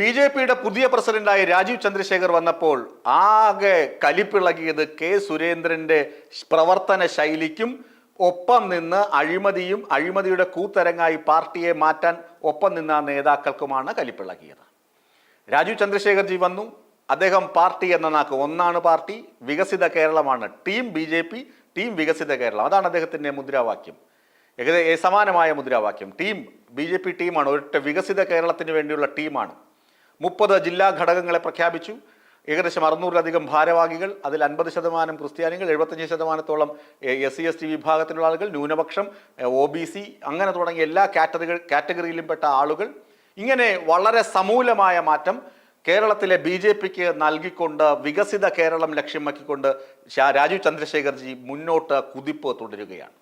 ബി.ജെ.പിയുടെ പുതിയ പ്രസിഡന്റായി രാജീവ് ചന്ദ്രശേഖർ വന്നപ്പോൾ ആകെ കലിപ്പിളകിയത് കെ സുരേന്ദ്രന്റെ പ്രവർത്തന ശൈലിക്കും ഒപ്പം നിന്ന് അഴിമതിയുടെ കൂത്തരങ്ങായി പാർട്ടിയെ മാറ്റാൻ ഒപ്പം നിന്ന നേതാക്കൾക്കുമാണ് കലിപ്പിളകിയത്. രാജീവ് ചന്ദ്രശേഖർജി വന്നു. അദ്ദേഹം പാർട്ടി എന്ന നാക്ക് ഒന്നാണ് പാർട്ടി, വികസിത കേരളമാണ്. ടീം ബി.ജെ.പി, ടീം വികസിത കേരളം, അതാണ് അദ്ദേഹത്തിൻ്റെ മുദ്രാവാക്യം. സമാനമായ മുദ്രാവാക്യം. ടീം ബി.ജെ.പി ടീമാണ്, ഒരൊറ്റ വികസിത കേരളത്തിന് വേണ്ടിയുള്ള ടീമാണ്. 30 ജില്ലാ ഘടകങ്ങളെ പ്രഖ്യാപിച്ചു. ഏകദേശം 600-ലധികം ഭാരവാഹികൾ, അതിൽ 50% ക്രിസ്ത്യാനികൾ, 75%-ഓളം SC/ST വിഭാഗത്തിലുള്ള ആളുകൾ, ന്യൂനപക്ഷം, OBC, അങ്ങനെ തുടങ്ങിയ എല്ലാ കാറ്റഗറിയിലും പെട്ട ആളുകൾ. ഇങ്ങനെ വളരെ സമൂലമായ മാറ്റം കേരളത്തിലെ ബി.ജെ.പിക്ക് നൽകിക്കൊണ്ട് വികസിത കേരളം ലക്ഷ്യമാക്കിക്കൊണ്ട് രാജീവ് ചന്ദ്രശേഖർജി മുന്നോട്ട് കുതിപ്പ് തുടരുകയാണ്.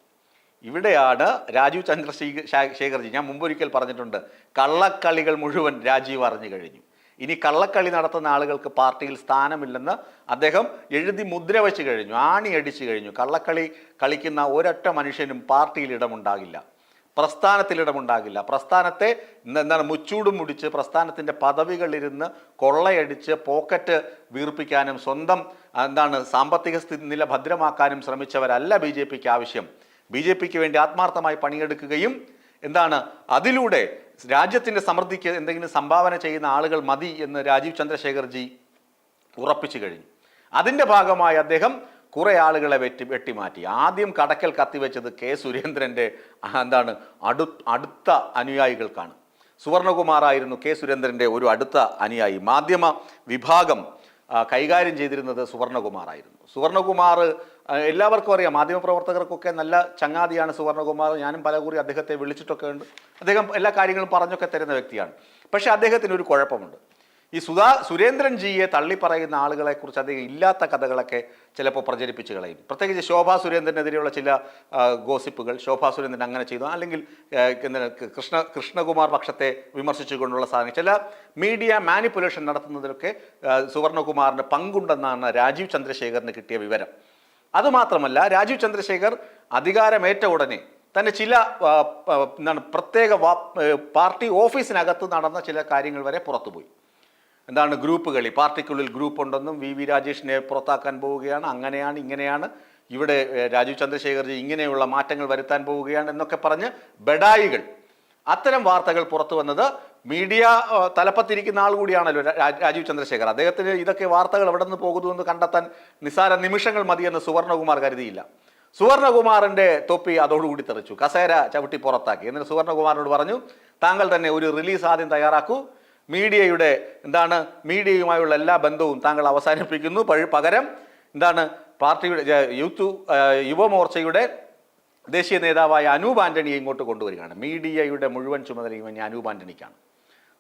ഇവിടെയാണ് രാജീവ് ചന്ദ്രശേഖർജി, ഞാൻ മുമ്പൊരിക്കൽ പറഞ്ഞിട്ടുണ്ട്, കള്ളക്കളികൾ മുഴുവൻ രാജീവ് അറിഞ്ഞു കഴിഞ്ഞു. ഇനി കള്ളക്കളി നടത്തുന്ന ആളുകൾക്ക് പാർട്ടിയിൽ സ്ഥാനമില്ലെന്ന് അദ്ദേഹം എഴുതി മുദ്ര വെച്ച് കഴിഞ്ഞു, ആണി അടിച്ചു കഴിഞ്ഞു. കള്ളക്കളി കളിക്കുന്ന ഒരൊറ്റ മനുഷ്യനും പാർട്ടിയിൽ ഇടമുണ്ടാകില്ല, പ്രസ്ഥാനത്തിലിടമുണ്ടാകില്ല. പ്രസ്ഥാനത്തെ മുച്ചൂടും മുടിച്ച് പ്രസ്ഥാനത്തിൻ്റെ പദവികളിരുന്ന് കൊള്ളയടിച്ച് പോക്കറ്റ് വീർപ്പിക്കാനും സ്വന്തം സാമ്പത്തിക നില ഭദ്രമാക്കാനും ശ്രമിച്ചവരല്ല ബി.ജെ.പിക്ക് ആവശ്യം. ബി.ജെ.പിക്ക് വേണ്ടി ആത്മാർത്ഥമായി പണിയെടുക്കുകയും അതിലൂടെ രാജ്യത്തിൻ്റെ സമൃദ്ധിക്ക് എന്തെങ്കിലും സംഭാവന ചെയ്യുന്ന ആളുകൾ മതി എന്ന് രാജീവ് ചന്ദ്രശേഖർജി ഉറപ്പിച്ചു കഴിഞ്ഞു. അതിൻ്റെ ഭാഗമായി അദ്ദേഹം കുറെ ആളുകളെ വെട്ടിമാറ്റി. ആദ്യം കടക്കൽ കത്തിവെച്ചത് കെ സുരേന്ദ്രൻ്റെ അടുത്ത അനുയായികൾക്കാണ്. സുവർണകുമാറായിരുന്നു കെ സുരേന്ദ്രൻ്റെ ഒരു അടുത്ത അനുയായി. മാധ്യമ വിഭാഗം കൈകാര്യം ചെയ്തിരുന്നത് സുവർണകുമാറായിരുന്നു. സുവർണകുമാർ എല്ലാവർക്കും അറിയാം, മാധ്യമപ്രവർത്തകർക്കൊക്കെ നല്ല ചങ്ങാതിയാണ് സുവർണകുമാർ. ഞാനും പലകുറി അദ്ദേഹത്തെ വിളിച്ചിട്ടൊക്കെ ഉണ്ട്. അദ്ദേഹം എല്ലാ കാര്യങ്ങളും പറഞ്ഞൊക്കെ തരുന്ന വ്യക്തിയാണ്. പക്ഷേ അദ്ദേഹത്തിന് ഒരു കുഴപ്പമുണ്ട്. ഈ സുരേന്ദ്രൻജിയെ തള്ളിപ്പറയുന്ന ആളുകളെക്കുറിച്ച് അദ്ദേഹം ഇല്ലാത്ത കഥകളൊക്കെ ചിലപ്പോൾ പ്രചരിപ്പിച്ച് കളയും. പ്രത്യേകിച്ച് ശോഭാ സുരേന്ദ്രനെതിരെയുള്ള ചില ഗോസിപ്പുകൾ, ശോഭാ സുരേന്ദ്രൻ അങ്ങനെ ചെയ്തു, അല്ലെങ്കിൽ കൃഷ്ണകുമാർ പക്ഷത്തെ വിമർശിച്ചുകൊണ്ടുള്ള സാധനം, ചില മീഡിയ മാനിപ്പുലേഷൻ നടത്തുന്നതിലൊക്കെ സുവർണകുമാറിന് പങ്കുണ്ടെന്നാണ് രാജീവ് ചന്ദ്രശേഖറിന് കിട്ടിയ വിവരം. അതുമാത്രമല്ല, രാജീവ് ചന്ദ്രശേഖർ അധികാരമേറ്റ ഉടനെ തന്നെ ചില പ്രത്യേക പാർട്ടി ഓഫീസിനകത്ത് നടന്ന ചില കാര്യങ്ങൾ വരെ പുറത്തുപോയി. ഗ്രൂപ്പ് കളി, പാർട്ടിക്കുള്ളിൽ ഗ്രൂപ്പ് ഉണ്ടെന്നും വി രാജേഷിനെ പുറത്താക്കാൻ പോവുകയാണ്, അങ്ങനെയാണ് ഇങ്ങനെയാണ്, ഇവിടെ രാജീവ് ചന്ദ്രശേഖർജി ഇങ്ങനെയുള്ള മാറ്റങ്ങൾ വരുത്താൻ പോവുകയാണ് എന്നൊക്കെ പറഞ്ഞ് ബഡായികൾ, അത്തരം വാർത്തകൾ പുറത്തു വന്നത് മീഡിയ തലപ്പത്തിരിക്കുന്ന ആൾ കൂടിയാണല്ലോ രാജീവ് ചന്ദ്രശേഖർ. അദ്ദേഹത്തിന് ഇതൊക്കെ വാർത്തകൾ എവിടെ നിന്ന് പോകുന്നു എന്ന് കണ്ടെത്താൻ നിസ്സാര നിമിഷങ്ങൾ മതിയെന്ന് സുവർണകുമാർ കരുതിയില്ല. സുവർണകുമാറിൻ്റെ തൊപ്പി അതോടുകൂടി തെറിച്ചു, കസേര ചവിട്ടി പുറത്താക്കി. എന്നിട്ട് സുവർണകുമാറിനോട് പറഞ്ഞു, താങ്കൾ തന്നെ ഒരു റിലീസ് ആദ്യം തയ്യാറാക്കൂ, മീഡിയയുമായുള്ള എല്ലാ ബന്ധവും താങ്കൾ അവസാനിപ്പിക്കുന്നു, പകരം പാർട്ടിയുടെ യുവമോർച്ചയുടെ ദേശീയ നേതാവായ അനൂപ് ആൻ്റണിയെ ഇങ്ങോട്ട് കൊണ്ടുവരികയാണ്. മീഡിയയുടെ മുഴുവൻ ചുമതലയും ഇനി അനൂപ് ആൻ്റണിക്കാണ്.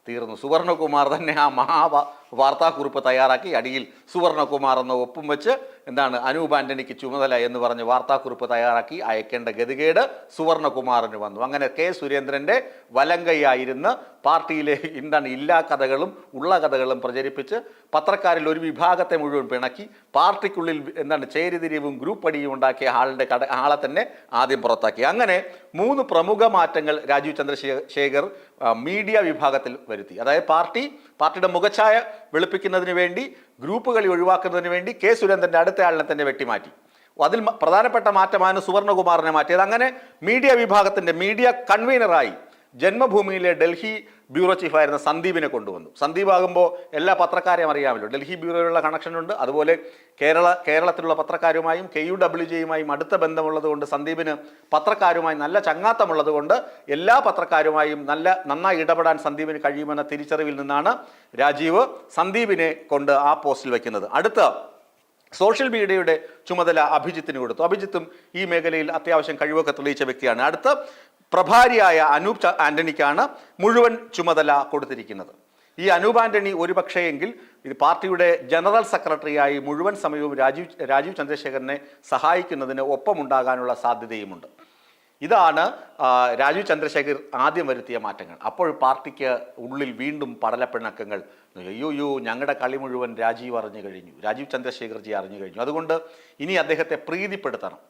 തീർന്നു. സുവർണകുമാർ തന്നെ ആ വാർത്താക്കുറിപ്പ് തയ്യാറാക്കി അടിയിൽ സുവർണകുമാർ എന്ന ഒപ്പും വെച്ച് അനൂപ് ആൻ്റണിക്ക് ചുമതല എന്ന് പറഞ്ഞ് വാർത്താക്കുറിപ്പ് തയ്യാറാക്കി അയക്കേണ്ട ഗതികേട് സുവർണകുമാറിന് വന്നു. അങ്ങനെ കെ സുരേന്ദ്രൻ്റെ വലങ്കയായിരുന്ന് പാർട്ടിയിലെ ഇല്ലാ കഥകളും ഉള്ള കഥകളും പ്രചരിപ്പിച്ച് പത്രക്കാരിൽ ഒരു വിഭാഗത്തെ മുഴുവൻ പിണക്കി പാർട്ടിക്കുള്ളിൽ ചേരിതിരിവും ഗ്രൂപ്പ് അടിയും ഉണ്ടാക്കിയ ആളെ തന്നെ ആദ്യം പുറത്താക്കി. അങ്ങനെ 3 പ്രമുഖ മാറ്റങ്ങൾ രാജീവ് ചന്ദ്രശേഖർ മീഡിയ വിഭാഗത്തിൽ വരുത്തി. അതായത് പാർട്ടിയുടെ മുഖച്ഛായ വെളുപ്പിക്കുന്നതിന് വേണ്ടി, ഗ്രൂപ്പ് കളി ഒഴിവാക്കുന്നതിന് വേണ്ടി കെ സുരേന്ദ്രൻ്റെ അടുത്ത ആളിനെ തന്നെ വെട്ടിമാറ്റി. അതിൽ പ്രധാനപ്പെട്ട മാറ്റമാണ് സുവർണകുമാറിനെ മാറ്റിയത്. അങ്ങനെ മീഡിയ വിഭാഗത്തിൻ്റെ മീഡിയ കൺവീനറായി ജന്മഭൂമിയിലെ ഡൽഹി ബ്യൂറോ ചീഫായിരുന്ന സന്ദീപിനെ കൊണ്ടുവന്നു. സന്ദീപ് ആകുമ്പോൾ എല്ലാ പത്രക്കാരെയും അറിയാമല്ലോ, ഡൽഹി ബ്യൂറോയിലുള്ള കണക്ഷനുണ്ട്. അതുപോലെ കേരളത്തിലുള്ള പത്രക്കാരുമായും KUWJയുമായും അടുത്ത ബന്ധമുള്ളതുകൊണ്ട് സന്ദീപിന് പത്രക്കാരുമായി നല്ല ചങ്ങാത്തമുള്ളതുകൊണ്ട് എല്ലാ പത്രക്കാരുമായും നന്നായി ഇടപെടാൻ സന്ദീപിന് കഴിയുമെന്ന തിരിച്ചറിവിൽ നിന്നാണ് രാജീവ് സന്ദീപിനെ കൊണ്ട് ആ പോസ്റ്റിൽ വയ്ക്കുന്നത്. അടുത്ത സോഷ്യൽ മീഡിയയുടെ ചുമതല അഭിജിത്തിന് കൊടുത്തു. അഭിജിത്തും ഈ മേഖലയിൽ അത്യാവശ്യം കഴിവൊക്കെ തെളിയിച്ച വ്യക്തിയാണ്. അടുത്ത പ്രഭാരിയായ അനൂപ് ആൻ്റണിക്കാണ് മുഴുവൻ ചുമതല കൊടുത്തിരിക്കുന്നത്. ഈ അനൂപ് ആൻ്റണി ഒരു പക്ഷേയെങ്കിൽ ഇത് പാർട്ടിയുടെ ജനറൽ സെക്രട്ടറിയായി മുഴുവൻ സമയവും രാജീവ് ചന്ദ്രശേഖരനെ സഹായിക്കുന്നതിന് ഒപ്പമുണ്ടാകാനുള്ള സാധ്യതയുമുണ്ട്. ഇതാണ് രാജീവ് ചന്ദ്രശേഖർ ആദ്യം വരുത്തിയ മാറ്റങ്ങൾ. അപ്പോൾ പാർട്ടിക്ക് ഉള്ളിൽ വീണ്ടും പടലപ്പിണക്കങ്ങൾ. അയ്യോ, ഞങ്ങളുടെ കളി മുഴുവൻ രാജീവ് അറിഞ്ഞു കഴിഞ്ഞു, രാജീവ് ചന്ദ്രശേഖർജി അറിഞ്ഞു കഴിഞ്ഞു, അതുകൊണ്ട് ഇനി അദ്ദേഹത്തെ പ്രീതിപ്പെടുത്തണം.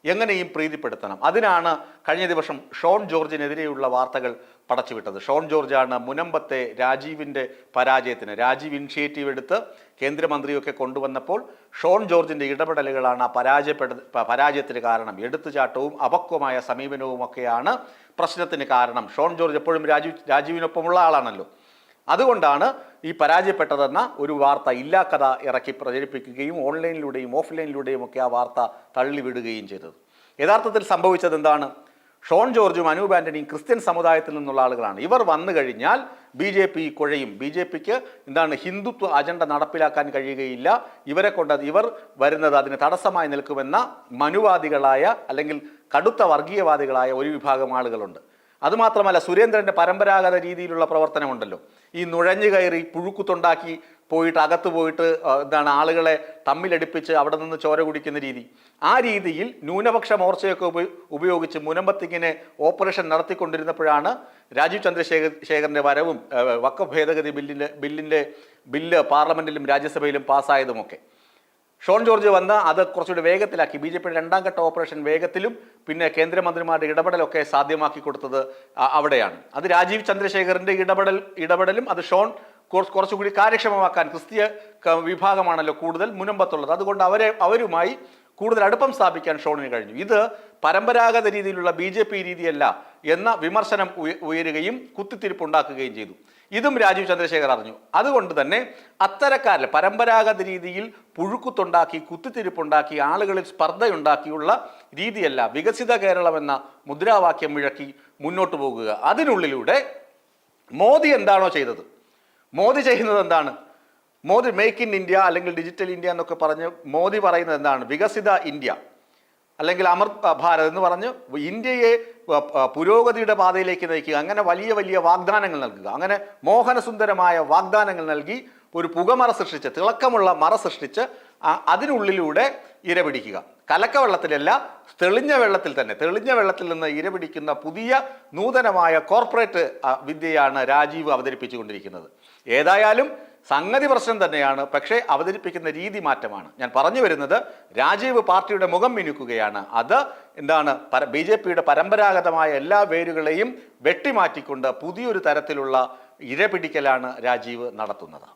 എങ്ങനെയും പ്രീതിപ്പെടുത്തണം. അതിനാണ് കഴിഞ്ഞ ദിവസം ഷോൺ ജോർജിനെതിരെയുള്ള വാർത്തകൾ പടച്ചുവിട്ടത്. ഷോൺ ജോർജാണ് മുനമ്പത്തെ രാജീവിൻ്റെ പരാജയത്തിന് രാജീവ് ഇനിഷ്യേറ്റീവ് എടുത്ത് കേന്ദ്രമന്ത്രിയൊക്കെ കൊണ്ടുവന്നപ്പോൾ ഷോൺ ജോർജിൻ്റെ ഇടപെടലുകളാണ് ആ പരാജയത്തിന് കാരണം. എടുത്തുചാട്ടവും അപക്വമായ സമീപനവുമൊക്കെയാണ് പ്രശ്നത്തിന് കാരണം. ഷോൺ ജോർജ് എപ്പോഴും രാജീവിനൊപ്പമുള്ള ആളാണല്ലോ. അതുകൊണ്ടാണ് ഈ പരാജയപ്പെട്ടതെന്ന ഒരു വാർത്ത ഇല്ലാക്കഥ ഇറക്കി പ്രചരിപ്പിക്കുകയും ഓൺലൈനിലൂടെയും ഓഫ്ലൈനിലൂടെയും ഒക്കെ ആ വാർത്ത തള്ളിവിടുകയും ചെയ്തത്. യഥാർത്ഥത്തിൽ സംഭവിച്ചത് എന്താണ്? ഷോൺ ജോർജും അനൂപ് ആന്റണിയും ക്രിസ്ത്യൻ സമുദായത്തിൽ നിന്നുള്ള ആളുകളാണ്. ഇവർ വന്നു കഴിഞ്ഞാൽ BJP കുഴയും. BJPക്ക് ഹിന്ദുത്വ അജണ്ട നടപ്പിലാക്കാൻ കഴിയുകയില്ല. ഇവർ വരുന്നത് അതിന് തടസ്സമായി നിൽക്കുമെന്ന മനുവാദികളായ അല്ലെങ്കിൽ കടുത്ത വർഗീയവാദികളായ ഒരു വിഭാഗം ആളുകളുണ്ട്. അതുമാത്രമല്ല, സുരേന്ദ്രൻ്റെ പരമ്പരാഗത രീതിയിലുള്ള പ്രവർത്തനമുണ്ടല്ലോ, ഈ നുഴഞ്ഞു കയറി പുഴുക്കുത്തുണ്ടാക്കി പോയിട്ട് അകത്ത് പോയിട്ട് ആളുകളെ തമ്മിലടിപ്പിച്ച് അവിടെ നിന്ന് ചോര കുടിക്കുന്ന രീതി. ആ രീതിയിൽ ന്യൂനപക്ഷ മോർച്ചയൊക്കെ ഉപയോഗിച്ച് മുനമ്പത്തിങ്ങനെ ഓപ്പറേഷൻ നടത്തിക്കൊണ്ടിരുന്നപ്പോഴാണ് രാജീവ് ചന്ദ്രശേഖറിൻ്റെ വരവും വഖഫ് ഭേദഗതി ബില്ല് പാർലമെന്റിലും രാജ്യസഭയിലും പാസ്സായതുമൊക്കെ. ഷോൺ ജോർജ് വന്ന് അത് കുറച്ചുകൂടി വേഗത്തിലാക്കി. BJP രണ്ടാം ഘട്ട ഓപ്പറേഷൻ വേഗത്തിലും പിന്നെ കേന്ദ്രമന്ത്രിമാരുടെ ഇടപെടലൊക്കെ സാധ്യമാക്കി കൊടുത്തത് അവിടെയാണ്. അത് രാജീവ് ചന്ദ്രശേഖറിൻ്റെ ഇടപെടലും അത് ഷോൺ കുറച്ചുകൂടി കാര്യക്ഷമമാക്കാൻ, ക്രിസ്തീയ വിഭാഗമാണല്ലോ കൂടുതൽ മുനമ്പത്തുള്ളത്, അതുകൊണ്ട് അവരുമായി കൂടുതൽ അടുപ്പം സ്ഥാപിക്കാൻ ഷോണിന് കഴിഞ്ഞു. ഇത് പരമ്പരാഗത രീതിയിലുള്ള BJP രീതിയല്ല എന്ന വിമർശനം ഉയരുകയും കുത്തിത്തിരിപ്പുണ്ടാക്കുകയും ചെയ്തു. ഇതും രാജീവ് ചന്ദ്രശേഖർ അറിഞ്ഞു. അതുകൊണ്ട് തന്നെ അത്തരക്കാരിൽ പരമ്പരാഗത രീതിയിൽ പുഴുക്കുത്തുണ്ടാക്കി കുത്തിത്തിരിപ്പുണ്ടാക്കി ആളുകളിൽ സ്പർദ്ധയുണ്ടാക്കിയുള്ള രീതിയല്ല വികസിത കേരളം എന്ന മുദ്രാവാക്യം മുഴക്കി മുന്നോട്ട് പോകുക. അതിനുള്ളിലൂടെ മോദി എന്താണോ ചെയ്തത്, മോദി ചെയ്യുന്നത് എന്താണ്? മോദി മേക്ക് ഇൻ ഇന്ത്യ അല്ലെങ്കിൽ ഡിജിറ്റൽ ഇന്ത്യ എന്നൊക്കെ പറഞ്ഞ് മോദി പറയുന്നത് എന്താണ്? വികസിത ഇന്ത്യ അല്ലെങ്കിൽ അമൃത് ഭാരത് എന്ന് പറഞ്ഞ് ഇന്ത്യയെ പുരോഗതിയുടെ പാതയിലേക്ക് നയിക്കുക. അങ്ങനെ വലിയ വലിയ വാഗ്ദാനങ്ങൾ നൽകുക. അങ്ങനെ മോഹനസുന്ദരമായ വാഗ്ദാനങ്ങൾ നൽകി ഒരു പുകമറ സൃഷ്ടിച്ച്, തിളക്കമുള്ള മറ സൃഷ്ടിച്ച് അതിനുള്ളിലൂടെ ഇരപിടിക്കുക. കലക്കവെള്ളത്തിലല്ല, തെളിഞ്ഞ വെള്ളത്തിൽ നിന്ന് ഇരപിടിക്കുന്ന പുതിയ നൂതനമായ കോർപ്പറേറ്റ് വിദ്യയാണ് രാജീവ് അവതരിപ്പിച്ചുകൊണ്ടിരിക്കുന്നത്. ഏതായാലും സംഗതി പ്രശ്നം തന്നെയാണ്, പക്ഷേ അവതരിപ്പിക്കുന്ന രീതി മാറ്റമാണ്. ഞാൻ പറഞ്ഞു വരുന്നത്, രാജീവ് പാർട്ടിയുടെ മുഖം മിനുക്കുകയാണ്. അത് BJPയുടെ പരമ്പരാഗതമായ എല്ലാ വേരുകളെയും വെട്ടിമാറ്റിക്കൊണ്ട് പുതിയൊരു തരത്തിലുള്ള ഇരപിടിക്കലാണ് രാജീവ് നടത്തുന്നത്.